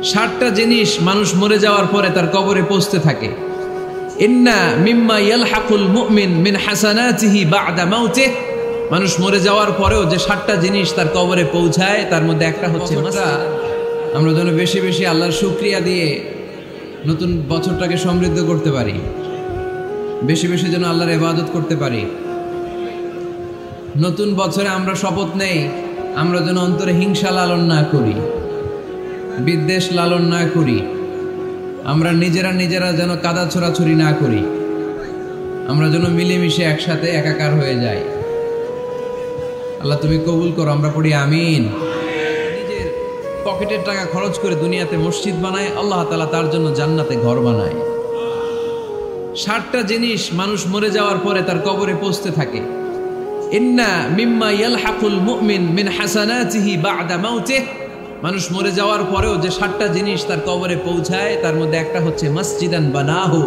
60টা জিনিস মানুষ মরে যাওয়ার পরে তার কবরে পৌঁছতে থাকে। ইন্না মিম্মা ইয়ালহাকুল মুমিন মিন হাসানাতিহি বা'দা মাউতিহি, মানুষ মরে যাওয়ার পরেও যে 60টা জিনিস তার কবরে পৌঁছায় তার মধ্যে একটা হচ্ছে মাসজিদ। আমরা যেন বেশি বেশি আল্লাহর শুকরিয়া দিয়ে নতুন বছরটাকে সমৃদ্ধ করতে পারি, বেশি বেশি যেন আল্লাহর ইবাদত করতে পারি। নতুন বছরে আমরা শপথ নেই আমরা যেন অন্তরে হিংসা লালন না করি, বিদ্বেষ লালন না করি, আমরা নিজেরা যেন কাদা ছোড়াছুরি না করি, আমরা যেন মিলেমিশে একসাথে একাকার হয়ে যাই। আল্লাহ তুমি কবুল করো, আমরা পড়ি আমিন। নিজের পকেটের টাকা খরচ করে দুনিয়াতে মসজিদ বানায়, আল্লাহ তাআলা তার জন্য জান্নাতে ঘর বানায়। 60টা জিনিস মানুষ মরে যাওয়ার পরে তার কবরে পৌঁছতে থাকে। ইন্না মিম্মা ইয়ালহাকুল মুমিন মিন হাসানাতিহি বা'দা মাউতিহি, মানুষ মরে যাওয়ার পরেও যে 60টা জিনিস তার কবরে পৌঁছায় তার মধ্যে একটা হচ্ছে মসজিদান বানাহু,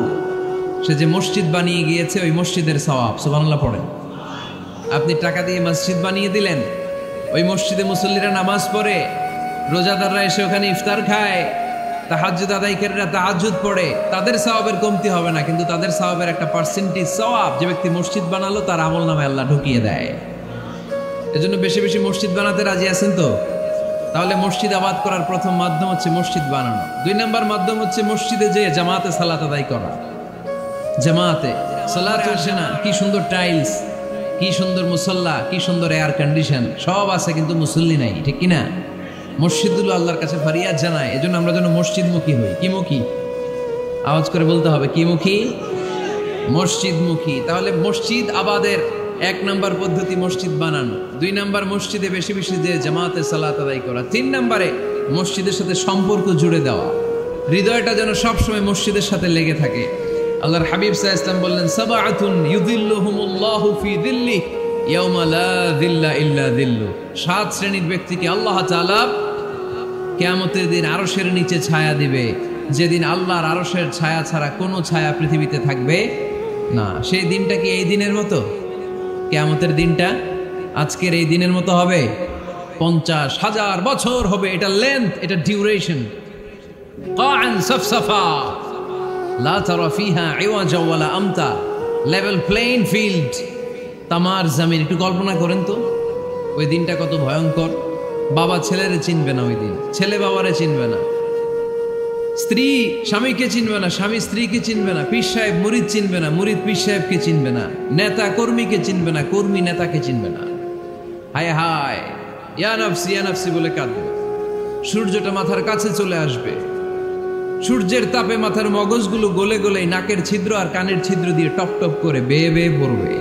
সে যে মসজিদ বানিয়ে গিয়েছে ওই মসজিদের সওয়াব। সুবহানাল্লাহ পড়েন। আপনি টাকা দিয়ে মসজিদ বানিয়ে দিলেন, ওই মসজিদে মুসল্লিরা নামাজ পড়ে, রোজাদাররা এসে ওখানে ইফতার খায়, তাহাজ্জুদ আদায়কারীরা তাহাজ্জুদ পড়ে, তাদের সওয়াবের কমতি হবে না, কিন্তু তাদের সওয়াবের একটা পার্সেন্টেজ সওয়াব যে ব্যক্তি মসজিদ বানালো তার আমলনামায় আল্লাহ ঢুকিয়ে দেয়। এজন্য বেশি বেশি মসজিদ বানাতে রাজি আছেন তো? তাহলে মসজিদ আবাদ করার প্রথম মাধ্যম হচ্ছে মসজিদ বানানো। 2 নম্বর মাধ্যম হচ্ছে মসজিদে যেয়ে জামাতে সালাত আদায় করা। জামাতে সালাত আসে না, কি সুন্দর টাইলস, কি সুন্দর মুসল্লা, কি সুন্দর এয়ার কন্ডিশন, সব আছে কিন্তু মুসল্লি নাই, ঠিক কিনা? মসজিদগুলো আল্লাহর কাছে ফরিয়াদ জানায়, এজন্য আমরা যেন মসজিদমুখী হই। কি মুখী? আওয়াজ করে বলতে হবে, কি মুখী? মসজিদমুখী। তাহলে মসজিদ আবাদের 1 নম্বর পদ্ধতি মসজিদ বানানো, 2 নম্বর মসজিদে বেশি বেশি যে জামাতে সালাত আদায় করা, 3 নম্বরে মসজিদের সাথে সম্পর্ক জুড়ে দেওয়া, হৃদয়টা যেন সবসময় মসজিদের সাথে লেগে থাকে। আল্লাহর হাবিব সাল্লাল্লাহু আলাইহি ওয়াসাল্লাম বললেন, সাবআতুন ইউযিল্লুহুমুল্লাহু ফি যিল্লিহি ইয়াওমা লা যিল্লা ইল্লা যিল্লু, 7 শ্রেণীর ব্যক্তিকে আল্লাহ তাআলা কিয়ামতের দিন আরশের নিচে ছায়া দিবে, যেদিন আল্লাহর আরশের ছায়া ছাড়া কোনো ছায়া পৃথিবীতে থাকবে না। সেই দিনটা কি এই দিনের মতো? কিয়ামতের দিনটা আজকের এই দিনের মতো হবে? 50,000 বছর হবে। এটা লেন্থ, এটা ডিউরেশন। কাআন সাফসাফা লা তারা ফিহা ইওয়াজা ওয়ালা আমতা, লেভেল প্লেইং ফিল্ড, তামার জমিন। একটু কল্পনা করেন তো ওই দিনটা কত ভয়ঙ্কর। বাবা ছেলেরে চিনবে না ওই দিন, ছেলে বাবারে চিনবে না, স্ত্রী স্বামীকে চিনবে না, স্বামী স্ত্রীকে চিনবে না, পীর সাহেব মুরিদ চিনবে না, মুরিদ পীর সাহেবকে চিনবে না, নেতা কর্মীকে চিনবে না, কর্মী নেতাকে চিনবে না। হায় হায়, ইয়া নাফসি বলে কাঁদবে। সূর্যটা মাথার কাছে চলে আসবে, সূর্যের তাপে মাথার মগজগুলো গলে গলে নাকের ছিদ্র আর কানের ছিদ্র দিয়ে টপ টপ করে বেয়ে বেয়ে পড়বে।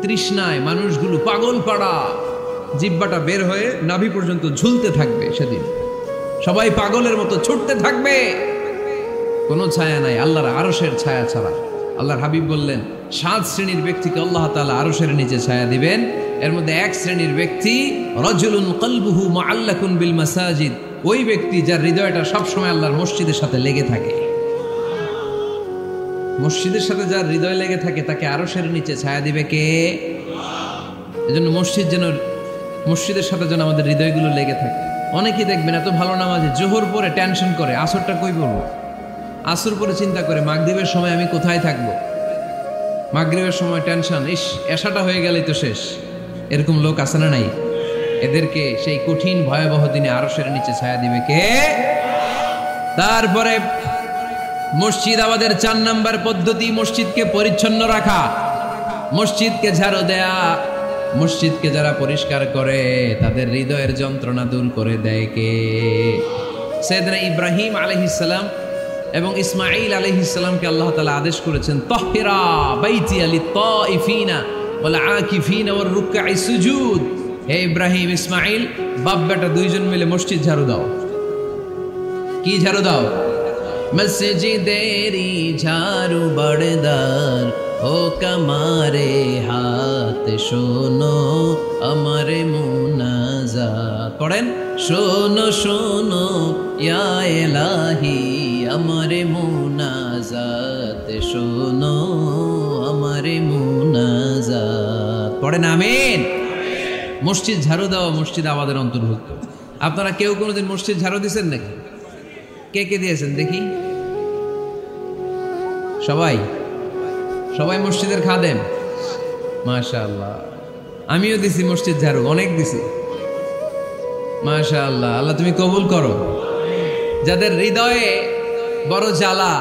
তৃষ্ণায় মানুষগুলো পাগল পাড়া, জিহ্বাটা বের হয়ে নাভি পর্যন্ত ঝুলতে থাকবে। সেদিন সবাই পাগলের মতো ছুটতে থাকবে, কোনো ছায়া নাই আল্লাহর আরশের ছায়া ছাড়া। আল্লাহর হাবিব বললেন, 7 শ্রেণীর ব্যক্তিকে আল্লাহ তাআলা আরশের নিচে ছায়া দিবেন। এর মধ্যে 1 শ্রেণীর ব্যক্তি রাজুলুন কলবুহু মুআল্লাকুন বিল মাসাজিদ, ওই ব্যক্তি যার হৃদয়টা সবসময় আল্লাহর মসজিদের সাথে লেগে থাকে। মসজিদের সাথে যার হৃদয় লেগে থাকে তাকে আরশের নিচে ছায়া দিবে কে? এজন্য মসজিদের সাথে যেন আমাদের হৃদয়গুলো লেগে থাকে। অনেকেই দেখবেন এত ভালো নামাজে, জোহর পরে টেনশন করে আসরটা কই পড়বো, আসর পরে চিন্তা করে মাগরিবের সময় আমি কোথায় থাকবো, মাগরিবের সময় টেনশন, ইস এশাটা হয়ে গেলেই তো শেষ। এরকম লোক আছে না নাই? এদেরকে সেই কঠিন ভয়াবহ দিনে আরশের নিচে ছায়া দিবে কে? তারপরে মসজিদ আমাদের 4 নম্বর পদ্ধতি মসজিদকে পরিচ্ছন্ন রাখা, মসজিদকে ঝাড়ু দেয়া। মসজিদকে যারা পরিষ্কার করে তাদের হৃদয়ের যন্ত্রণা দূর করে দেয় কে? সাইয়েদনা ইব্রাহিম আলাইহিস সালাম এবং ইসমাঈল আলাইহিস সালামকে আল্লাহ তাআলা আদেশ করেছেন, তাহহিরা বাইতিয়া লিত-তাইফিনা ওয়াল আকিফিনা ওয়ার রুকআই সুজুদ। হে ইব্রাহিম, ইসমাঈল, বাপ বেটা 2 জন মিলে মসজিদ ঝাড়ু দাও। কি ঝাড়ু দাও? মসজিদেরি ঝাড়ু বড়দার ও কামারে হাত, শোনো আমারে মুনাজাত। পড়েন, শোনো শোনো ইয়া ইলাহি আমারে মুনাজাত, শোনো আমারে মুনাজাত। পড়েন আমিন। মসজিদ ঝাড়ু দেওয়া মসজিদ আমাদের অন্তর্ভুক্ত। আপনারা কেউ কোনোদিন মসজিদ ঝাড়ু দিয়েছেন নাকি? কে কে দিয়েছেন দেখি? সবাই সবাই মসজিদের খাদেম, মাশাআল্লাহ। আমিও দিছি মসজিদ ঝাড়ু, অনেক দিছি, মাশাআল্লাহ। আল্লাহ তুমি কবুল করো। যাদের হৃদয়ে বড় জ্বালা,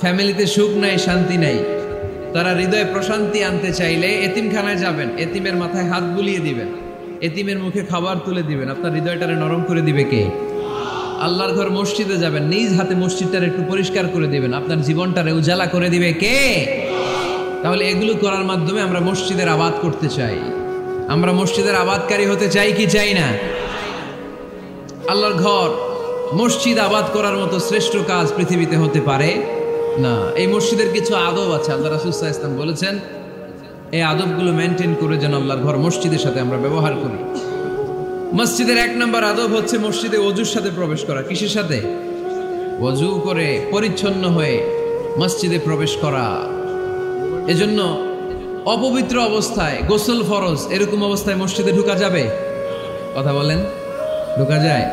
ফ্যামিলিতে সুখ নাই, শান্তি নাই, তারা হৃদয়ে প্রশান্তি আনতে চাইলে এতিমখানায় যাবেন, এতিমের মাথায় হাত বুলিয়ে দিবেন, এতিমের মুখে খাবার তুলে দিবেন। আপনার হৃদয়টারে নরম করে দিবে কে? আল্লাহর ঘর মসজিদে যাবেন, নিজ হাতে মসজিদটারে একটু পরিষ্কার করে দিবেন, আপনার জীবনটারে উজালা করে দিবে কে? তাহলে এগুলো করার মাধ্যমে আমরা মসজিদের আবাদ করতে চাই। আমরা মসজিদের আবাদকারী হতে চাই কি চাই না? আল্লাহর ঘর মসজিদ আবাদ করার মতো শ্রেষ্ঠ কাজ পৃথিবীতে হতে পারে না। এই মসজিদের কিছু আদব আছে, আল্লাহ রাসূল সাল্লাল্লাহু আলাইহি ওয়াসাল্লাম বলেছেন এই আদবগুলো মেনটেন করে যেন আল্লাহর ঘর মসজিদের সাথে আমরা ব্যবহার করি। মসজিদের 1 নম্বর আদব হচ্ছে মসজিদে ওযুর সাথে প্রবেশ করা। কিসের সাথে? ওযু করে পরিচ্ছন্ন হয়ে মসজিদে প্রবেশ করা। এজন্য অপবিত্র অবস্থায়, গোসল ফরজ, এরকম অবস্থায় মসজিদে ঢোকা যাবে? কথা বলেন, ঢোকা যায়?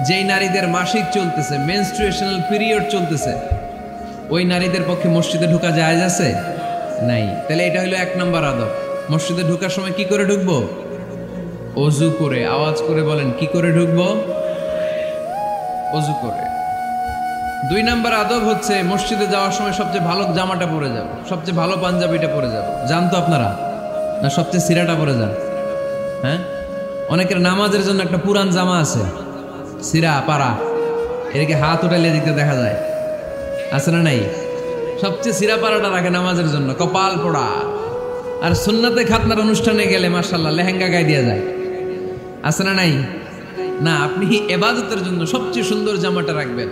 যেই নারীদের মাসিক চলতেছে, মেনস্ট্রুয়েশনাল পিরিয়ড চলতেছে, ওই নারীদের পক্ষে মসজিদে ঢোকা জায়েজ আছে? নাই। তাহলে এটা হলো 1 নম্বর আদব। মসজিদে ঢোকার সময় কি করে ঢুকবো? ওযু করে। আওয়াজ করে বলেন, কি করে ঢুকবো? ওযু করে। 2 নম্বর আদব হচ্ছে মসজিদে যাওয়ার সময় সবচেয়ে ভালো জামাটা পরে যাব, সবচেয়ে ভালো পাঞ্জাবিটা পরে যাব। জান তো আপনারা? না সবচেয়ে সিরাটা পরে যান? হ্যাঁ, অনেকের নামাজের জন্য একটা পুরান জামা আছে, সিরা পাড়া, এদিকে হাত উঠাইলে দিতে দেখা যায়, আছে না নাই? সবচেয়ে সিরা পাড়াটা রাখে নামাজের জন্য, কপাল পোড়া। আর সুন্নাতে খাতনার অনুষ্ঠানে গেলে মাশাআল্লাহ লেহেঙ্গা গায়ে দিয়ে যায়, আছে না নাই? না, আপনি ইবাদতের জন্য সবচেয়ে সুন্দর জামাটা রাখবেন।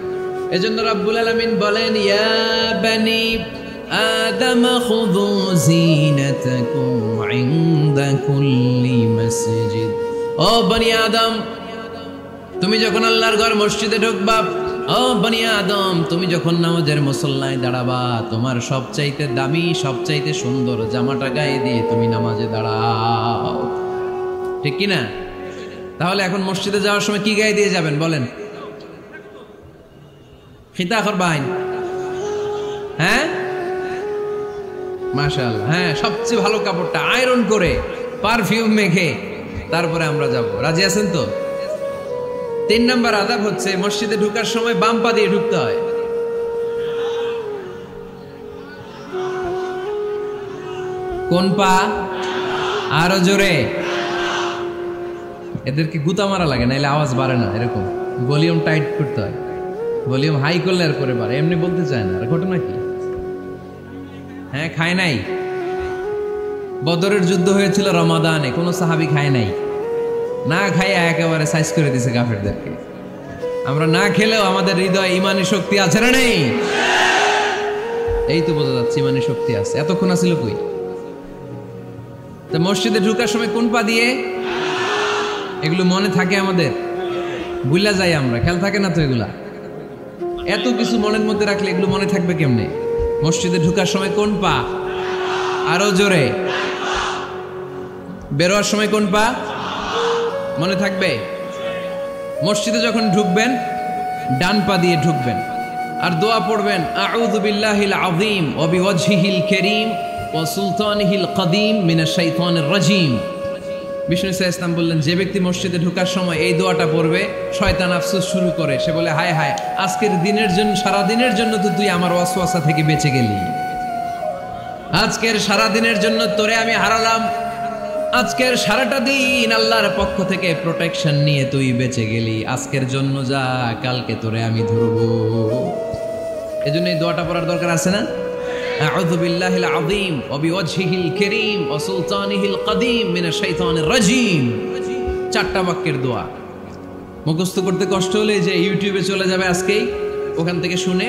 এজন্য রাব্বুল আলামিন বলেন, ইয়া বানি আদম খুযু জিনাতাকুম ইনদা কুল্লি মসজিদ। ও বনি আদম, তুমি যখন আল্লাহর ঘর মসজিদে ঢুকবা, ও বনি আদম, তুমি যখন নামাজের মুসল্লায় দাঁড়াবা, তোমার সবচাইতে দামি, সবচাইতে সুন্দর জামাটা গায়ে দিয়ে তুমি নামাজে দাঁড়াও। ঠিক কি না? তাহলে এখন মসজিদে যাওয়ার সময় কি গায়ে দিয়ে যাবেন বলেন? খিতা করবাইন? হ্যাঁ, মাশাআল্লাহ। হ্যাঁ, সবচেয়ে ভালো কাপড়টা আয়রন করে, পারফিউম মেখে তারপরে আমরা যাব। রাজি আছেন তো? 3 নম্বর আদব হচ্ছে মসজিদে ঢোকার সময় বাম পা দিয়ে ঢুকতে হয়। কোন পা? আরো জোরে। এদেরকে গুতা মারা লাগে, নাইলে আওয়াজ বাড়ে না। এরকম ভলিউম টাইট করতে হয়, ভলিউম হাই করলে আর পরে বাড়ে। এমনি বলতে চায় না। আর ঘটনা কি? হ্যাঁ, খায় নাই। বদরের যুদ্ধ হয়েছিল রমাদানে, কোনো সাহাবী খায় নাই, না খাইয়া একেবারে সাইজ করে দিছে কাফেরদেরকে। আমরা না খেলেও আমাদের হৃদয়ে ইমানি শক্তি আছে না নেই? এই তো বোঝা যাচ্ছে ইমানি শক্তি আছে। এতক্ষণ আছিল কই? তো মসজিদে ঢোকার সময় কোন পা দিয়ে? এগুলো মনে থাকে আমাদের? ভুলা যাই আমরা, খেয়াল থাকে না তো এগুলা। এত কিছু মনের মধ্যে রাখলে এগুলো মনে থাকবে কেমনে? মসজিদে ঢোকার সময় কোন পা? আরো জোরে। বেরোয়ার সময় কোন পা? মনে থাকবে? মসজিদে যখন ঢুকবেন ডান পা দিয়ে ঢুকবেন, আর দোয়া পড়বেন, আউযু বিল্লাহিল আযীম ওয়া বিওয়াজহিল কারীম ওয়া সুলতানিহিল কদীম মিনাশ শাইতানির রাজীম। বিষ্ণু ইসলাম বললেন, যে ব্যক্তি মসজিদে ঢোকার সময় এই দোয়াটা পড়বে, শয়তান আফসোস শুরু করে। সে বলে, হায় হায়, আজকের দিনের জন্য, সারা দিনের জন্য তো তুই আমার ওয়াসওয়াসা থেকে বেঁচে গেলি। আজকের সারা দিনের জন্য তোরে আমি হারালাম, আজকের সারাটা দিন আল্লাহর পক্ষ থেকে প্রোটেকশন নিয়ে তুই বেঁচে গেলি। আজকের জন্য যা, কালকে তোরে আমি ধরবো। এজন্য এই দোয়াটা পড়ার দরকার আছে না? আউযু বিল্লাহিল আযীম ওয়া বিওয়াজহিল কারীম ওয়া সুলতানিহিল কদীম মিনাশ শাইতানির রাজীম। 4টা বাক্যের দোয়া। মুখস্থ করতে কষ্ট হলে যে ইউটিউবে চলে যাবে আজকেই, ওখান থেকে শুনে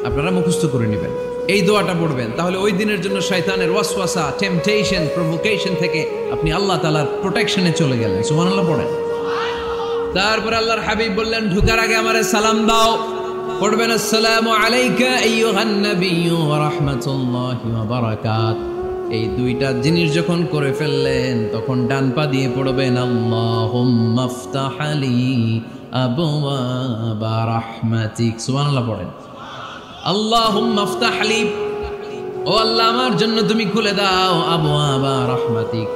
আপনারা মুখস্থ করে নেবেন। এই দোয়াটা পড়বেন, তাহলে ওই দিনের জন্য শয়তানের ওয়াসওয়াসা, টেম্পটেশন, প্রভোকেশন থেকে আপনি আল্লাহ তাআলার প্রোটেকশনে চলে গেলেন। সুবহানাল্লাহ পড়েন। তারপরে আল্লাহর হাবিব বললেন, ঢোকার আগে আমারে সালাম দাও। পড়বেন, আসসালামু আলাইকা আইয়ুহান নাবিয়্যু ওয়া রাহমাতুল্লাহি ওয়া বারাকাত। এই 2টা জিনিস যখন করে ফেললেন, তখন ডান পা দিয়ে পড়বেন, আল্লাহুম্মা আফতাহ আলী আবওয়াবা রাহমাতিক। সুবহানাল্লাহ পড়েন। আল্লাহুম্মা ইফতাহ লি, ও আল্লাহ আমার জন্য তুমি খুলে দাও আবওয়াবা রাহমাতিক,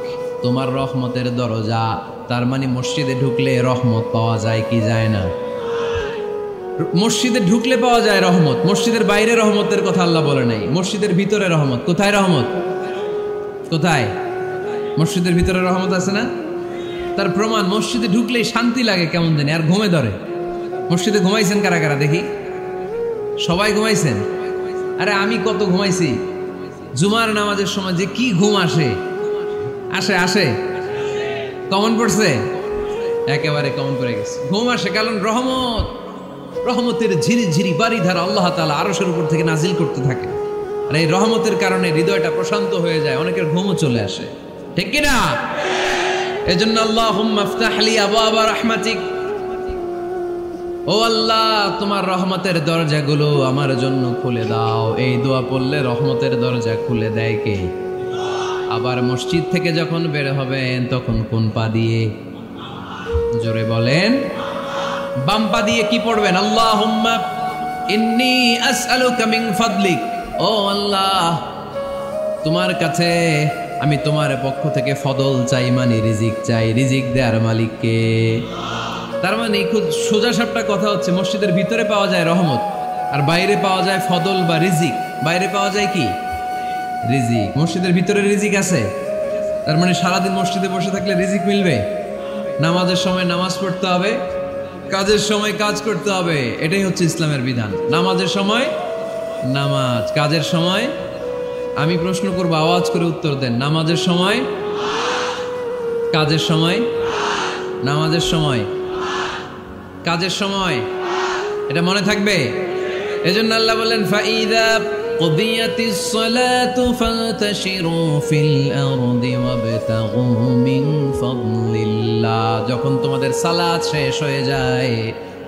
তোমার রহমতের দরজা। তার মানে মসজিদে ঢুকলে রহমত পাওয়া যায় কি যায় না? মসজিদে ঢুকলে পাওয়া যায় রহমত, মসজিদের বাইরে রহমতের কথা আল্লাহ বলে নাই। মসজিদের ভিতরে রহমত। কোথায় রহমত? কোথায়? মসজিদের ভিতরে রহমত আছে না? তার প্রমাণ মসজিদে ঢুকলেই শান্তি লাগে কেমন জানি, আর ঘুমে ধরে। মসজিদে ঘুমাইছেন কারা কারা দেখি? সবাই ঘুমাইছেন? আরে আমি কত ঘুমাইছি। জুমার নামাজের সময় যে কি ঘুম আসে, আসে আসে কমন পড়ছে, একেবারে কমন পড়ে গেছে। ঘুম আসে কারণ রহমত, রহমতের ঝিরি ঝিরি বাড়ি ধারা আল্লাহ তাআলা আরশের উপর থেকে নাজিল করতে থাকে। আর এই রহমতের কারণে হৃদয়টা প্রশান্ত হয়ে যায়, অনেকের ঘুমও চলে আসে, ঠিক কি না? এজন্য আল্লাহুম্মা ইফতাহ লি আবওয়াবা রাহমাতিক, ও আল্লাহ তোমার রহমতের দরজাগুলো আমার জন্য খুলে দাও। এই দোয়া পড়লে রহমতের দরজা খুলে দেয় কে? আবার মসজিদ থেকে যখন বের হবেন তখন কোন পা দিয়ে? জোরে বলেন। বাম পা দিয়ে কি পড়বেন? আল্লাহুম্মা ইন্নী আসআলুকা মিন ফাদলিক, ও আল্লাহ তোমার কাছে আমি তোমার পক্ষ থেকে ফদল চাই, মানে রিজিক চাই। রিজিক দেওয়ার মালিক কে? তার মানে খুব সোজা সাপটা কথা হচ্ছে, মসজিদের ভিতরে পাওয়া যায় রহমত, আর বাইরে পাওয়া যায় ফদল বা রিজিক। বাইরে পাওয়া যায় কি? রিজিক। মসজিদের ভিতরে রিজিক আছে। তার মানে সারাদিন মসজিদে বসে থাকলে রিজিক মিলবে? নামাজের সময় নামাজ পড়তে হবে, কাজের সময় কাজ করতে হবে। এটাই হচ্ছে ইসলামের বিধান। নামাজের সময় নামাজ, কাজের সময়। আমি প্রশ্ন করবো, আওয়াজ করে উত্তর দেন। নামাজের সময়, কাজের সময়, নামাজের সময়, কাজের সময়। এটা মনে থাকবে। এজন্য আল্লাহ বলেন ফাইদা কুদিয়াতিস সালাতু ফান্তাশিরু ফিল আরদি ওয়াবতাগু মিন ফাদলিল্লাহ। যখন তোমাদের সালাত শেষ হয়ে যায়,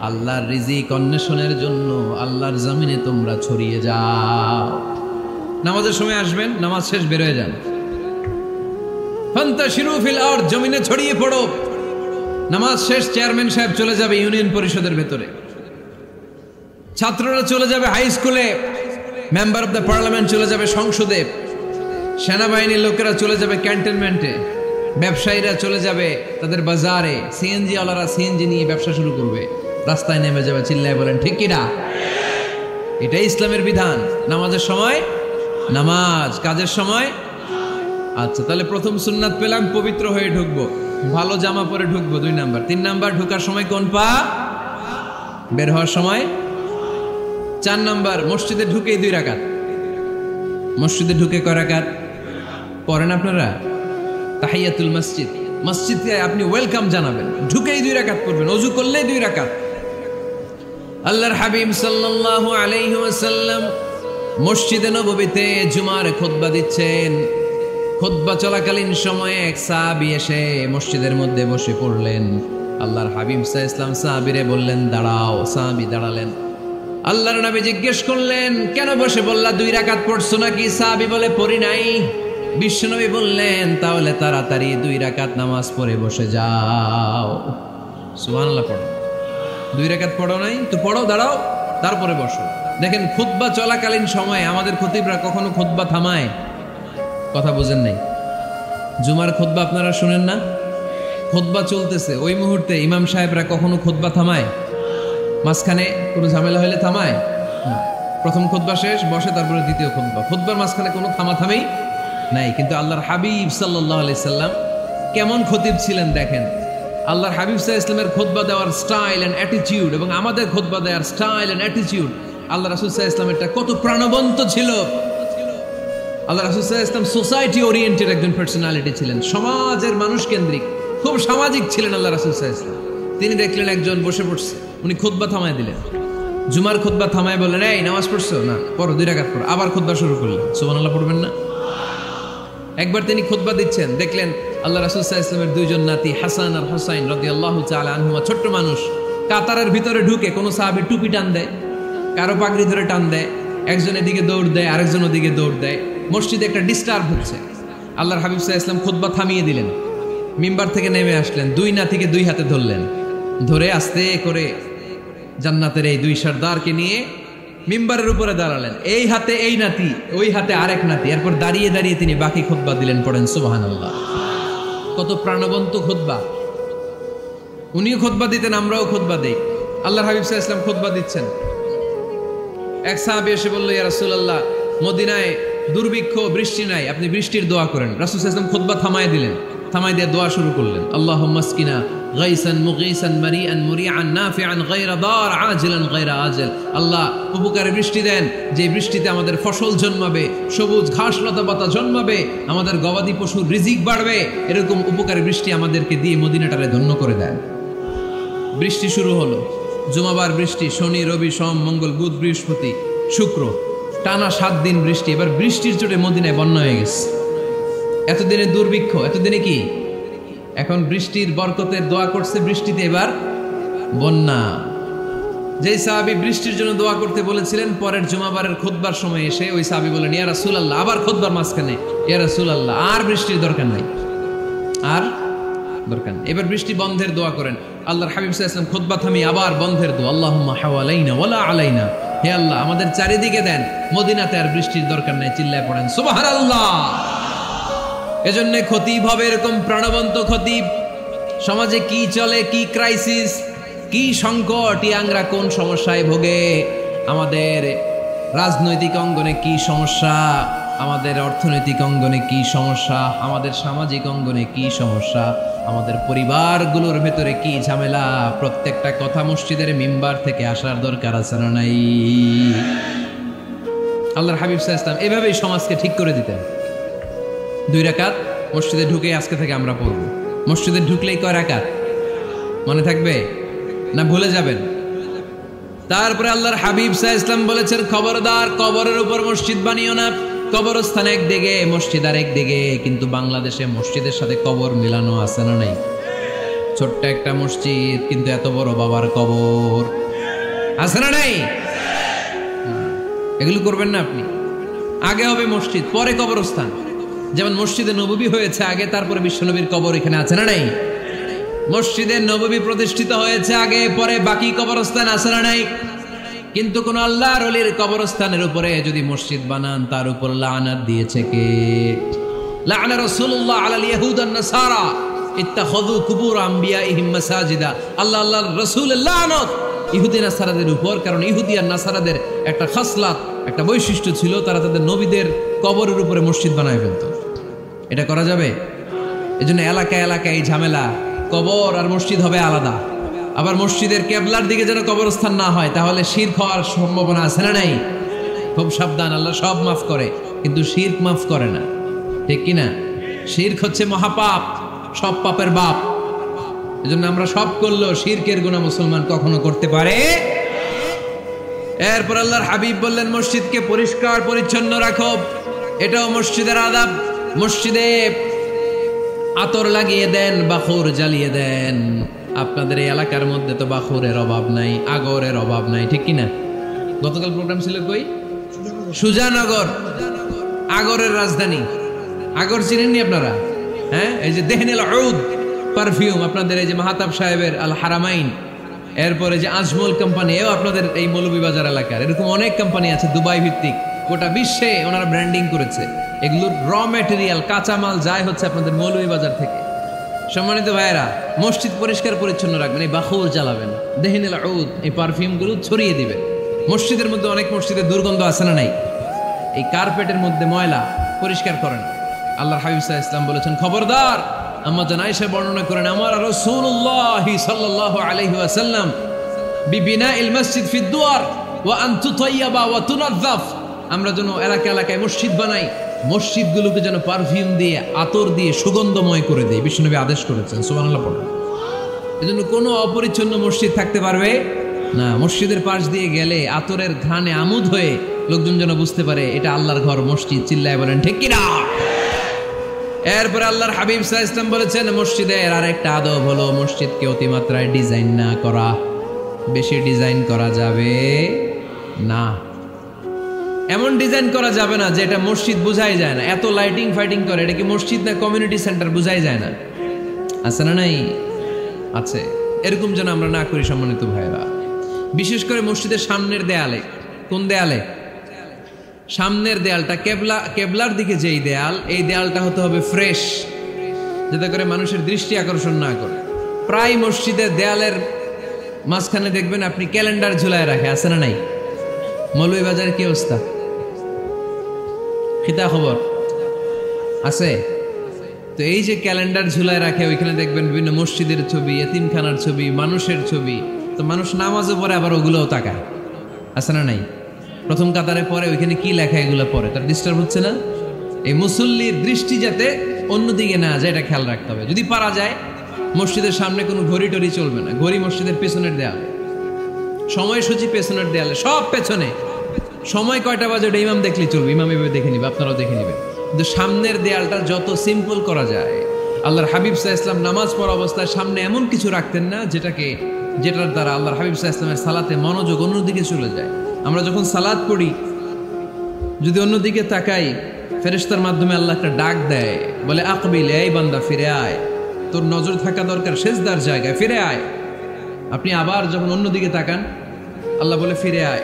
আল্লাহর রিজিক অন্বেষণের জন্য আল্লাহর জমিনে তোমরা ছড়িয়ে যাও। নামাজের সময় আসবেন, নামাজ শেষ বের হয়ে যান। ফান্তাশিরু ফিল আরদ, জমিনে ছড়িয়ে পড়ো। নামাজ শেষ চেয়ারম্যান সাহেব চলে যাবে ইউনিয়ন পরিষদের ভেতরে, ছাত্ররা চলে যাবে হাই স্কুলে, মেম্বার অফ দ্য পার্লামেন্ট চলে যাবে সংসদে, সেনাবাহিনীর লোকেরা চলে যাবে ক্যান্টনমেন্টে, ব্যবসায়ীরা চলে যাবে তাদের বাজারে, সিএনজি ওয়ালারা সিএনজি নিয়ে ব্যবসা শুরু করবে, রাস্তায় নেমে যাবে, চিল্লায় বলেন ঠিক কিনা? এটাই ইসলামের বিধান। নামাজের সময় নামাজ, কাজের সময়। আচ্ছা, তাহলে প্রথম সুন্নাত পেলাম, পবিত্র হয়ে ঢুকবো, ভালো জামা পরে ঢুকবো 2 নাম্বার। 3 নাম্বার, ঢোকার সময় কোন পা? বের হওয়ার সময় 4 নাম্বার, মসজিদে ঢুকেই 2 রাকাত। মসজিদে ঢুকে কয় রাকাত পড়েন আপনারা? তাহিয়াতুল মসজিদ। মসজিদে আপনি ওয়েলকাম জানাবেন, ঢুকেই 2 রাকাত পড়বেন, ওযু করলেই 2 রাকাত। আল্লাহর হাবিব সাল্লাল্লাহু আলাইহি ওয়াসাল্লাম মসজিদে নববীতে জুমার খুতবা দিচ্ছেন। খুতবা চলাকালীন সময়ে এক সাহাবী এসে মসজিদের মধ্যে বসে পড়লেন। আল্লাহর হাবিব সাল্লাল্লাহু আলাইহি ওয়াসাল্লাম সাহাবীরে বললেন দাঁড়াও। সাহাবী দাঁড়ালেন। আল্লাহর নবী জিজ্ঞেস করলেন কেন বসে বললা? 2 রাকাত পড়ছো নাকি? সাহাবী বলে পড়ি নাই। বিশ্বনবী বললেন তাহলে তাড়াতাড়ি 2 রাকাত নামাজ পড়ে বসে যাও। সুবহানাল্লাহ পড়ো। 2 রাকাত পড়ো নাই তো পড়ো, দাঁড়াও, তারপরে বসো। দেখেন খুতবা চলাকালীন সময়ে আমাদের খতিবরা কখনো খুতবা থামায়? কথা বুঝেন নাই? জুমার খুতবা আপনারা শুনেন না? খুতবা চলতেছে, ওই মুহূর্তে ইমাম সাহেবরা কখনো খুতবা থামায়? মাঝখানে কোনো ঝামেলা হলে থামায় না। প্রথম খুতবা শেষ, বসে, তারপরে দ্বিতীয় খুতবা। খুতবার মাঝখানে কোনো থামাথামি নাই। কিন্তু আল্লাহর হাবিব সাল্লাল্লাহু আলাইহি সাল্লাম কেমন খতিব ছিলেন দেখেন। আল্লাহর হাবিব সাল্লাল্লাহু আলাইহি সাল্লামের খুতবা দেওয়ার স্টাইল এন্ড অ্যাটিটিউড এবং আমাদের খুতবা দেওয়ার স্টাইল এন্ড অ্যাটিটিউড, আল্লাহ রাসূল সাল্লাল্লাহু আলাইহি সাল্লামেরটা কত প্রাণবন্ত ছিল। আল্লাহ রাসূল সাল্লাল্লাহু আলাইহি সাল্লাম সোসাইটি ওরিয়েন্টেড একজন পার্সোনালিটি ছিলেন, সমাজের মানুষ কেন্দ্রিক, খুব সামাজিক ছিলেন আল্লাহ রাসূল সাল্লাল্লাহু আলাইহি সাল্লাম। তিনি দেখলেন একজন বসে পড়ছে, উনি খুতবা থামায় দিলেন। জুমার খুতবা থামায় বললেন এই নামাজ পড়ছো না? পড়ো, 2 রাকাত পড়ো। আবার খুতবা শুরু করলেন। সুবহানাল্লাহ পড়বেন না? একবার তিনি খুতবা দিচ্ছেন, দেখলেন আল্লাহ রাসূল সাল্লাল্লাহু আলাইহি ওয়াসাল্লামের 2 জন নাতি হাসান আর হুসাইন রাদিয়াল্লাহু তাআলা আনহুমা, ছোট্ট মানুষ, কাতারের ভিতরে ঢুকে কোন সাহাবী টুপি টান দেয়, কারো পাগড়ি ধরে টান দেয়, একজন এদিকে দৌড় দেয়, আরেকজন ওদিকে দৌড় দেয়। মসজিদে একটা ডিস্টার্ব হচ্ছে। আল্লাহর হাবিব সাল্লাল্লাহু আলাইহি ওয়াসাল্লাম খুতবা থামিয়ে দিলেন, মিম্বার থেকে নেমে আসলেন, 2 নাতিকে 2 হাতে ধরলেন, ধরে আস্তে করে জান্নাতের এই দুই সর্দারকে নিয়ে মিম্বারের উপরে দাঁড়ালেন। এই হাতে এই নাতি, ওই হাতে আরেক নাতি। এরপর দাঁড়িয়ে দাঁড়িয়ে তিনি বাকি খুতবা দিলেন। পড়েন সুবহানাল্লাহ। কত প্রাণবন্ত খুতবা। উনিও খুতবা দিতেন, আমরাও খুতবা দেই। আল্লাহর হাবিব সাল্লাল্লাহু আলাইহি ওয়াসাল্লাম খুতবা দিচ্ছেন। এক সাহাবী এসে বলল, ইয়া রাসূলুল্লাহ, মদিনায় দুর্ভিক্ষ, বৃষ্টি নাই, আপনি বৃষ্টির দোয়া করেন। রাসূল সাল্লাল্লাহু আলাইহি ওয়াসাল্লাম খুতবা থামায় দিলেন, থামায় দিয়ে দোয়া শুরু করলেন। আল্লাহুম্মা আসকিনা গাইসান মুগীসান মারিআন মুরিআন নাফিআন গায়রা দার আজিলান গায়রা আজল। আল্লাহ, উপকারী বৃষ্টি দেন, যে বৃষ্টিতে আমাদের ফসল জন্মাবে, সবুজ ঘাস লতা পাতা জন্মাবে, আমাদের গবাদি পশুর রিজিক বাড়বে। এরকম উপকারী বৃষ্টি আমাদেরকে দিয়ে মদিনাটারে ধন্য করে দেন। বৃষ্টি শুরু হলো। জুমাবার বৃষ্টি, শনি রবি সোম মঙ্গল বুধ বৃহস্পতি শুক্র, টানা 7 দিন বৃষ্টি। এবার বৃষ্টির চোটে মদিনায় বন্যা হয়ে গেছে। এতদিনে দুর্ভিক্ষ, এতদিনে কি? এখন বৃষ্টির বরকতের দোয়া করছে, বৃষ্টিতে এবার বন্যা। যেই সাহাবী বৃষ্টির জন্য দোয়া করতে বলেছিলেন, পরের জুমাবারের খুতবার সময় এসে ওই সাহাবী বলেন, ইয়া রাসূলুল্লাহ, আবার খুতবার মাঝখানে, ইয়া রাসূলুল্লাহ, আর বৃষ্টির দরকার নাই, আর দরকার নেই, এবার বৃষ্টি বন্ধের দোয়া করেন। আল্লাহর হাবিব সাল্লাল্লাহু আলাইহি ওয়াসাল্লাম খুতবা থামিয়ে আবার বন্ধের দোয়া, আল্লাহুম্মা হাওয়ালাইনা ওয়ালা আলাইনা। হে আল্লাহ, আমাদের চারিদিকে দেন, মদিনাতে আর বৃষ্টির দরকার নাই। চিল্লায় পড়েন সুবহানাল্লাহ। এজন্য খতিব হবে এরকম প্রাণবন্ত খতিব। সমাজে কি চলে, কি ক্রাইসিস, কি সংকট, ইয়াংরা কোন সমস্যায় ভোগে, আমাদের রাজনৈতিক অঙ্গনে কি সমস্যা, আমাদের অর্থনৈতিক অঙ্গনে কি সমস্যা, আমাদের সামাজিক অঙ্গনে কি সমস্যা, আমাদের পরিবারগুলোর ভেতরে কি ঝামেলা, প্রত্যেকটা কথা মসজিদের মিম্বার থেকে আসার দরকার আছে না নাই? আল্লাহর হাবিব সাল্লাল্লাহু আলাইহি ওয়াসাল্লাম এভাবেই সমাজকে ঠিক করে দিতেন। 2 রাকাত মসজিদে ঢুকে আজকে থেকে আমরা পড়ব। মসজিদে ঢুকলেই কয় রাকাত মনে থাকবে না ভুলে যাবেন? তারপরে আল্লাহর হাবিব সাল্লাল্লাহু আলাইহি ওয়াসাল্লাম বলেছেন, খবরদার কবরের উপর মসজিদ বানিও না। কবরস্থান একদিকে, মসজিদ আর একদিকে। কিন্তু বাংলাদেশে মসজিদের সাথে কবর মিলানো আছে না নাই? ছোট্ট একটা মসজিদ, কিন্তু এত বড় বাবার কবর আছে না নাই? এগুলো করবেন না আপনি। আগে হবে মসজিদ, পরে কবরস্থান। যেমন মসজিদে নববী হয়েছে আগে, তারপরে বিশ্বনবীর কবর এখানে আছে না নাই? মসজিদে নববী প্রতিষ্ঠিত হয়েছে আগে, পরে বাকি কবরস্থান আছে না নাই? কিন্তু কোন আল্লাহর ওলির কবরস্থানের উপরে যদি মসজিদ বানান, তার উপর লানাত দিয়েছে কে? লাআনা রাসূলুল্লাহ আলাল ইয়াহুদ ওয়ান নাসারা ইত্তাখাযু কুবুর আমবিয়াইহিম মাসাজিদা। আল্লাহর রাসূলের লানত ইহুদি নাসারাদের উপর। কারণ ইহুদি আর নাসারাদের একটা খাসলাত, একটা বৈশিষ্ট্য ছিল, তারা তাদের নবীদের কবরের উপরে মসজিদ বানায় ফেলত। এটা করা যাবে? এজন্য এলাকায় এলাকায় এই ঝামেলা, কবর আর মসজিদ হবে আলাদা। আবার মসজিদের কেবলার দিকে যেন কবরস্থান না হয়, তাহলে শিরক হওয়ার সম্ভাবনা আছে না নাই? খুব সাবধান। আল্লাহ সব মাফ করে, কিন্তু শিরক মাফ করে না, ঠিক কিনা? শিরক হচ্ছে মহাপাপ, সব পাপের বাপ। এজন্য আমরা সব করলেও শিরকের গুনাহ মুসলমান কখনো করতে পারে। এরপর আল্লাহর হাবিব বললেন, মসজিদকে পরিষ্কার পরিচ্ছন্ন রাখো। এটাও মসজিদের আদাব। মসজিদে আতর লাগিয়ে দেন, বাখুর জ্বালিয়ে দেন। আপনাদের এই এলাকার মধ্যে তো বাখুরের অভাব নাই, আগরের অভাব নাই, ঠিক কিনা? গতকাল প্রোগ্রাম ছিল কই? সুজানগর, আগরের রাজধানী। আগর চিনেননি আপনারা? হ্যাঁ, এই যে দেহনেল উদ পারফিউম, আপনাদের এই যে মাহাতাব সাহেবের আল হারামাইন, এরপরে যে আজমল কোম্পানি, এও আপনাদের এই মৌলভীবাজার এলাকার। এরকম অনেক কোম্পানি আছে দুবাই ভিত্তিক, গোটা বিশ্বে ওনারা ব্র্যান্ডিং করেছে। এগুলোর র ম্যাটেরিয়াল, কাঁচামাল যায় হচ্ছে আপনাদের মৌলভীবাজার থেকে। সম্মানিত ভাইয়েরা, মসজিদ পরিষ্কার পরিচ্ছন্ন রাখবেন, এই বাখুর জ্বালাবেন, দেহনেল উদ, এই পারফিউমগুলো ছড়িয়ে দিবেন। মসজিদের মধ্যে অনেক মসজিদে দুর্গন্ধ আছে না নাই? এই কার্পেটের মধ্যে ময়লা, পরিষ্কার করেন। আল্লাহর হাবিব সাল্লাল্লাহু আলাইহি ওয়াসাল্লাম বলেছেন, খবরদার। আম্মা জান আয়েশা বর্ণনা করেন, আমার রাসূলুল্লাহ সাল্লাল্লাহু আলাইহি ওয়াসাল্লাম বিবিনাইল মসজিদ ফি দুয়ার ওয়া আন তুতাইয়াবা ওয়া তুনাযাফ। আমরা যেন এলাকা এলাকায় মসজিদ বানাই, মসজিদগুলোকে যেন পারফিউম দিয়ে, আতর দিয়ে সুগন্ধময় করে দেয়। বিশ্বনবী আদেশ করেছেন, সুবহানাল্লাহ পড়ুন। এজন্য কোনো অপরিচ্ছন্ন মসজিদ থাকতে পারবে না। মসজিদের পাশ দিয়ে গেলে আতরের ঘ্রাণে আমোদ হয়ে লোকজন যেন বুঝতে পারে এটা আল্লাহর ঘর, মসজিদ। চিল্লায় বলেন ঠিক কিনা? এরপর আল্লাহর হাবিব সাল্লাল্লাহু আলাইহি ওয়াসাল্লাম বলেছেন, মসজিদের আরেকটা আদব হলো মসজিদকে অতিমাত্রায় ডিজাইন না করা। বেশি ডিজাইন করা যাবে না। এমন ডিজাইন করা যাবে না যে এটা মসজিদ বোঝাই যায় না। এত লাইটিং ফাইটিং করে, এটা কি মসজিদ না কমিউনিটি সেন্টার বোঝাই যায় না? আছে না নাই? আছে। এরকম যেন আমরা না করি সম্মানিত ভাইরা। বিশেষ করে মসজিদের সামনের দেয়ালে, কোন দেয়ালে? সামনের দেয়ালটা কেবলার দিকে যেই দেয়াল, এই দেয়ালটা হতে হবে ফ্রেশ, যাতে করে মানুষের দৃষ্টি আকর্ষণ না করে। প্রায় মসজিদের দেয়ালের মাঝখানে দেখবেন আপনি ক্যালেন্ডার ঝুলায় রাখে, আছে না নাই? মৌলভীবাজারের কি অবস্থা? খিতা খবর আছে? তো এই যে ক্যালেন্ডার ঝুলায় রাখে, ওইখানে দেখবেন বিভিন্ন মসজিদের ছবি, এতিমখানার ছবি, মানুষের ছবি। তো মানুষ নামাজও পড়ে, আবার ওগুলোও তাকায়, আছে না নাই? প্রথম কাতারে পরে ওইখানে কি লেখা, এগুলো পরে তার ডিস্টার্ব হচ্ছে না? এই মুসল্লির দৃষ্টি যাতে অন্যদিকে না যায়, এটা খেয়াল রাখতে হবে। যদি পারা যায় মসজিদের সামনে কোনো ঘড়ি টড়ি চলবে না, ঘড়ি মসজিদের পেছনের দেয়ালে, সময়সূচি পেছনের দেয়ালে, সব পেছনে। সময় কয়টা বাজে ওটা ইমাম দেখলেই চলবে, ইমাম এভাবে দেখে নিবে, আপনারাও দেখে নিবেন। কিন্তু সামনের দেয়ালটা যত সিম্পল করা যায়। আল্লাহর হাবিব সাল্লাল্লাহু আলাইহি ওয়াসাল্লাম নামাজ পড়া অবস্থায় সামনে এমন কিছু রাখতেন না যেটার দ্বারা আল্লাহর হাবিব সাল্লাল্লাহু আলাইহি ওয়াসাল্লামের সালাতে মনোযোগ অন্যদিকে চলে যায়। আমরা যখন সালাত পড়ি, যদি অন্যদিকে তাকাই, ফেরেশতার মাধ্যমে আল্লাহ একটা ডাক দেয়, বলে আকবিল, এই বান্দা ফিরে আয়, তোর নজর থাকা দরকার সিজদার জায়গায়, ফিরে আয়। আপনি আবার যখন অন্যদিকে তাকান, আল্লাহ বলে ফিরে আয়,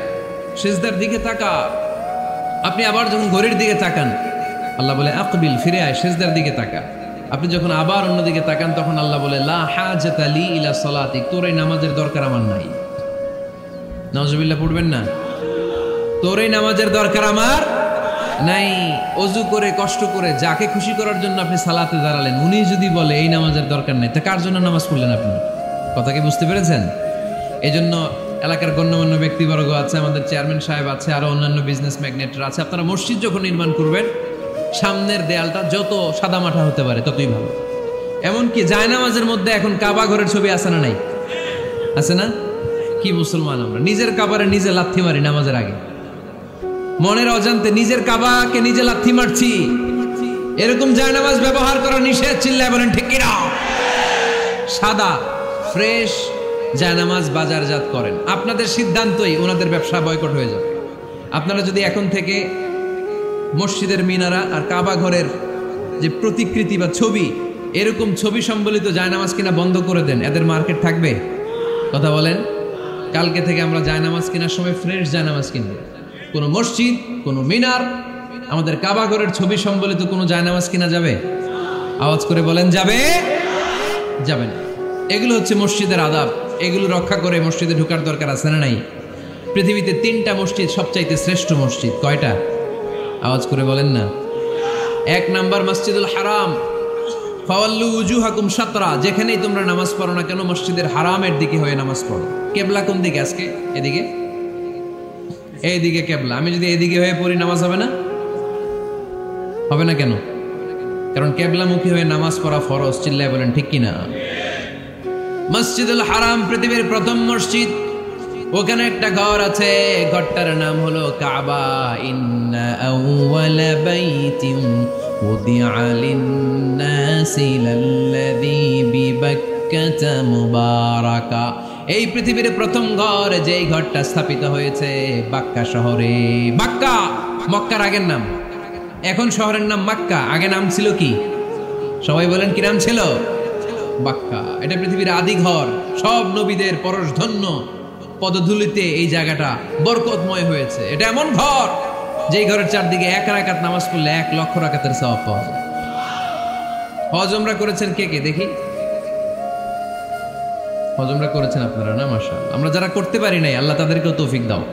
সিজদার দিকে তাকা। আপনি আবার যখন ঘড়ির দিকে তাকান, আল্লাহ বলে আকবিল, ফিরে আয়, সিজদার দিকে তাকা। আপনি যখন আবার অন্যদিকে তাকান, তখন আল্লাহ বলে লা হাজাতা লি ইলা সালাতিক, তোর এই নামাজের দরকার আমার নাই। নাউজুবিল্লাহ পড়বেন না? তোর এই নামাজের দরকার আমার নাই। অজু করে কষ্ট করে যাকে খুশি করার জন্য আপনি সালাতে দাঁড়ালেন, উনি যদি বলে এই নামাজের দরকার নেই, তা কার জন্য নামাজ পড়লেন আপনি? কথা কি বুঝতে পেরেছেন? এই জন্য এলাকার গণ্যমান্য ব্যক্তিবর্গ আছে, আমাদের চেয়ারম্যান সাহেব আছে, আরো অন্যান্য বিজনেস ম্যাগনেটরা আছে, আপনারা মসজিদ যখন নির্মাণ করবেন, সামনের দেয়ালটা যত সাদামাটা হতে পারে ততই ভালো। এমনকি জায়নামাজের মধ্যে এখন কাবা ঘরের ছবি আছে না নাই? আছে না? কি মুসলমান আমরা, নিজের কাবারে নিজে লাথি মারি নামাজের আগে, মনের অজান্তে নিজের কাবাকে নিজে লাথি মারছি। এরকম জায়নামাজ ব্যবহার করা নিষেধ, চিল্লায় বলেন ঠিক কিনা? সাদা ফ্রেশ জায়নামাজ বাজারজাত করেন, আপনাদের সিদ্ধান্তই ওনাদের ব্যবসা বয়কট হয়ে যাবে। আপনারা যদি এখন থেকে মসজিদের মিনারা আর কাবা ঘরের যে প্রতিকৃতি বা ছবি, এরকম ছবি সম্বলিত জায়নামাজ কিনা বন্ধ করে দেন, এদের মার্কেট থাকবে? কথা বলেন। কালকে থেকে আমরা জায়নামাজ কেনার সময় ফ্রেশ জায়নামাজ কিনব। কোনো মসজিদ, কোনো মিনার, আমাদের কাবা ঘরের ছবি সম্বলিত কোনো জায়নামাজ কিনা যাবে? আওয়াজ করে বলেন, যাবে? যাবে না। এগুলো হচ্ছে মসজিদের আদাব, এগুলো রক্ষা করে মসজিদে ঢোকার দরকার আছে না নাই? পৃথিবীতে 3টা মসজিদ সবচাইতে শ্রেষ্ঠ মসজিদ, কয়টা? আওয়াজ করে বলেন না। 1 নাম্বার মসজিদুল হারাম, ফাওয়াল্লু উজুহাকুম শাতরা, যেখানেই তোমরা নামাজ পড়ো না কেন মসজিদের হারামের দিকে হয়ে নামাজ পড়ো। কেবলা কোন দিকে আজকে? এদিকে, এইদিকে কেবলা। আমি যদি এদিকে হয়ে পড়ি, নামাজ হবে না? হবে না কেন? কারণ কেবলামুখী হয়ে নামাজ পড়া ফরজ। চিল্লায় বলেন ঠিক কিনা? মসজিদুল হারাম পৃথিবীর প্রথম মসজিদ, ওখানে একটা ঘর আছে, ঘরটার নাম হলো কাবা। ইন্না আউওয়ালা বাইতিন উদিআ লিন-নাসি লাল্লাযী বিবাক্কাতা মুবারাকা। এই পৃথিবীর প্রথম ঘর, যেই ঘরটা স্থাপিত হয়েছে বাক্কা শহরে। বাক্কা মক্কার আগের নাম, এখন শহরের নাম মক্কা। আগে নাম ছিল কি? সবাই বলেন, কি নাম ছিল? বাক্কা। এটা পৃথিবীর আদি ঘর, সব নবীদের পরশধন্য পদধূলিতে এই জায়গাটা বরকতময় হয়েছে। এটা এমন ঘর, যেই ঘরের চারদিকে 1 রাকাত নামাজ পড়লে 1 লক্ষ রাকাতের সওয়াব পাওয়া যায়। হজ উমরা করেছেন কে কে দেখি? হজ উমরা করেছেন আপনারা না? মাশাআল্লাহ। আমরা যারা করতে পারি নাই, আল্লাহ তাদেরকেও তৌফিক দাও।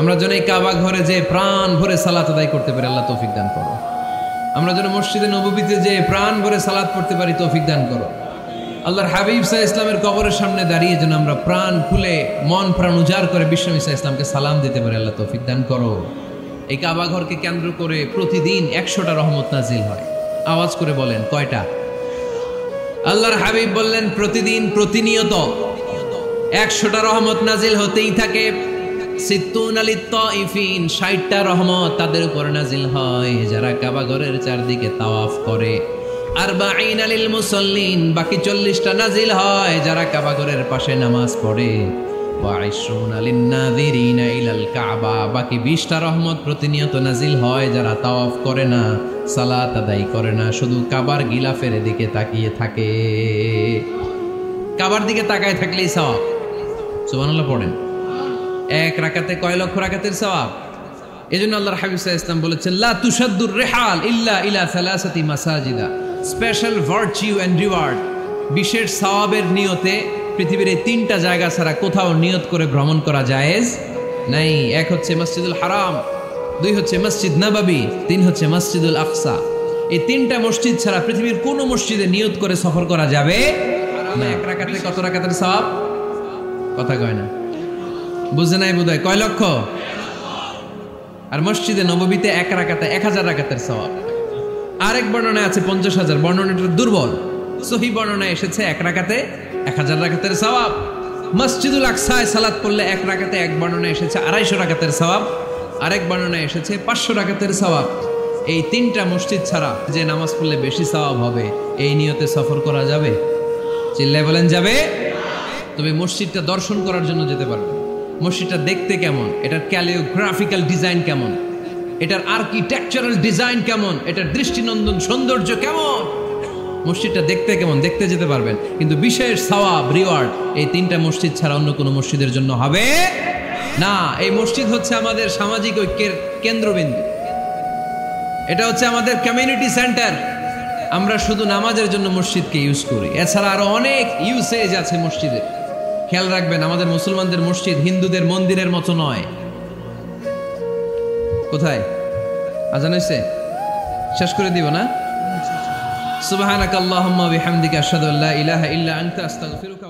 আমরা যেন এই কাবা ঘরে যে প্রাণ ভরে সালাত আদায় করতে পারি, আল্লাহ তৌফিক দান করো। আমরা যেন মসজিদে নববীতে যে প্রাণ ভরে সালাত পড়তে পারি, তৌফিক দান করো। আল্লাহর হাবিব সাল্লাল্লাহু আলাইহি ওয়াসাল্লামের কবরের সামনে দাঁড়িয়ে যেন আমরা প্রাণ খুলে, মন প্রাণ উজাড় করে বিশ্বনবী সাল্লাল্লাহু আলাইহি ওয়াসাল্লামকে সালাম দিতে পারি, আল্লাহ তৌফিক দান করো। এই কাবা ঘরকে কেন্দ্র করে প্রতিদিন 100টা রহমত নাজিল হয়। আওয়াজ করে বলেন, কয়টা? আল্লাহর হাবিব বললেন, প্রতিদিন, প্রতিনিয়ত 100টা রহমত নাজিল হতেই থাকে। 60টা রহমত তাদের উপর নাজিল হয় যারা কাবা ঘরের চারদিকে তাওয়াফ করে। 40 লিল মুসাল্লিন, বাকি 40টা নাজিল হয় যারা কাবা ঘরের পাশে নামাজ পড়ে। 20 লিন নাযিরিনা ইলাল কাবা, বাকি 20টা রহমত প্রতিনিয়ত নাজিল হয় যারা তাওয়াফ করে না, সালাত আদায় করে না, শুধু কাবার গিলাফের দিকে তাকিয়ে থাকে। কাবার দিকে তাকায় থাকলেই সওয়াব। সুবহানাল্লাহ পড়েন। এক রাকাতে কয় লক্ষ রাকাতের সওয়াব। এজন্য আল্লাহর হাবিব সাল্লাল্লাহু আলাইহি ওয়াসাল্লাম বলেছেন, লা তুশাদ্দুর রিহাল ইল্লা ইলা সালাসাতি মাসাজিদা। স্পেশাল ভার্চু এন্ড রিওয়ার্ড, বিশেষ সওয়াবের নিয়তে পৃথিবীর এই তিনটা জায়গা ছাড়া কোথাও নিয়ত করে ভ্রমণ করা জায়েজ নাই। এক হচ্ছে মসজিদুল হারাম, দুই হচ্ছে মসজিদ নববী, তিন হচ্ছে মসজিদুল আকসা। এই তিনটা মসজিদ ছাড়া পৃথিবীর কোন মসজিদে নিয়ত করে সফর করা যাবে না। এক রাকাতে কত রাকাতের সওয়াব? কথা কয় না, বুঝে নাই বোধহয়। কয় লক্ষ? আর মসজিদে নববীতে এক রাকাতে 1000 রাকাতের সওয়াব। আরেক বর্ণনায় আছে 50,000, বর্ণনাটা দুর্বল। সহিহ বর্ণনায় এসেছে এক রাকাতে 1000 রাকাতের সওয়াব। মসজিদুল আকসায় সালাত পড়লে এক রাকাতে, এক বর্ণনায় এসেছে 250 রাকাতের সওয়াব, আরেক বর্ণনায় এসেছে 500 রাকাতের সওয়াব। এই তিনটা মসজিদ ছাড়া যে নামাজ পড়লে বেশি সওয়াব হবে, এই নিয়তে সফর করা যাবে? চিল্লায় বলেন যাবে। তবে মসজিদটা দর্শন করার জন্য যেতে পারবে। মসজিদটা দেখতে কেমন, এটার ক্যালিওগ্রাফিক্যাল ডিজাইন কেমন, এটার আর্কিটেকচারাল ডিজাইন কেমন, এটার দৃষ্টিনন্দন সৌন্দর্য কেমন, মসজিদটা দেখতে কেমন, দেখতে যেতে পারবেন। কিন্তু বিশেষ সওয়াব রিওয়ার্ড এই তিনটা মসজিদ ছাড়া অন্য কোনো মসজিদের জন্য হবে না। এই মসজিদ হচ্ছে আমাদের সামাজিক ঐক্যের কেন্দ্রবিন্দু, এটা হচ্ছে আমাদের কমিউনিটি সেন্টার। আমরা শুধু নামাজের জন্য মসজিদকে ইউজ করি, এছাড়া আরো অনেক ইউসেজ আছে মসজিদের। খেয়াল রাখবেন, আমাদের মুসলমানদের মসজিদ হিন্দুদের মন্দিরের মতো নয়। কোথায় আজান হইছে? শেষ করে দিব না? সুবহানাকাল্লাহুম্মা ওয়া বিহামদিকা আশহাদু আল্লা ইলাহা ইল্লা আনতা আস্তাগফিরুকা।